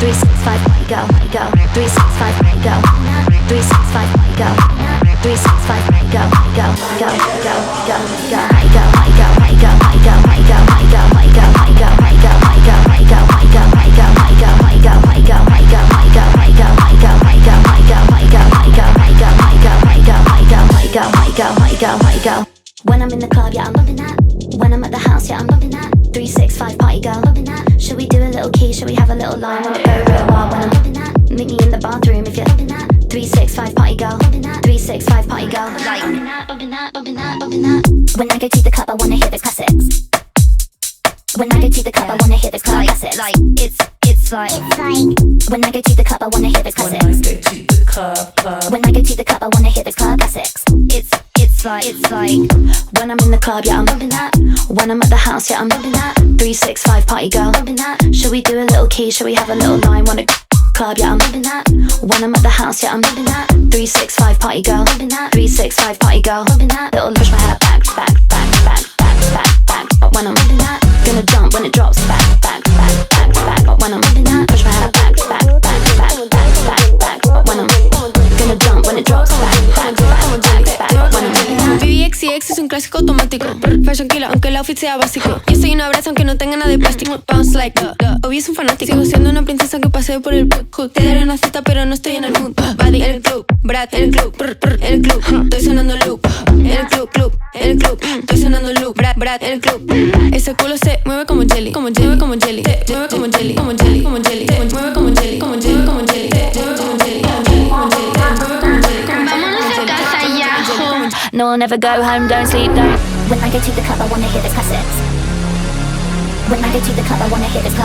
365 party girl, 365 party girl, 365 party girl, 365 party girl, go, go, go, go, go, go, go, go, go, go, go, go, go, go, go, go, go, when I'm in the club, yeah, I'm loving that. When I'm at the house, yeah, I'm loving that. 365 party girl, loving that. Should we do a little key? Should we have a little line? Wanna go real wild when I'm loving that. Meet me in the bathroom if you're loving that. 365 party girl, loving that. 365 party girl, like loving that, loving that, loving that, loving that. When I go to the club, I wanna hear those classics. When I go to the club, I wanna hear those classics. Like it's like when I go to the club, I wanna hear those classics. When I go to the club. When I go to the club, I wanna hear those classics. It's like when I'm in the club, yeah, I'm loving that. When I'm at the house, yeah, I'm loving that. 365 party girl, loving that. Should we do a little key? Should we have a little line? Wanna club, yeah, I'm loving that. When I'm at the house, yeah, I'm loving that. 365 party girl, loving that. 365 party girl, loving that. Little push my hair back, back, back, back, back, back, back. But when I'm loving that, gonna jump when it drops. Back, back, back, back, back. But when I'm loving that, push my hair back, back, back, back, back, back, back. But when I'm gonna jump when it drops. Back, back, back, back, back. But when I'm loving that. Baby 𝐿𝐥𝐸𝐸 es un clásico automático. Fashion killer, aunque el outfit sea básico. Yo soy una brasa aunque no tenga nada de plástico. Bounce like Obvio es un fanático. Sigo siendo una princesa que paseo por el hood. Te daré una cita pero no estoy en el mood. Buddy, el club, Brad, el club, el club. Estoy sonando loop. El club, el club. Estoy sonando loop. Brad, el club. Ese culo se mueve como jelly, como jelly, como jelly. Se mueve como jelly, como jelly, como jelly. Se mueve como jelly, como jelly, como jelly. Se mueve como jelly, como jelly, como jelly. Se mueve como jelly, como jelly. Vámonos a casa ya. No, I'll never go home, don't sleep, don't. When I go to the club, I wanna hear those classics. When I go to the club, I wanna hear those classics.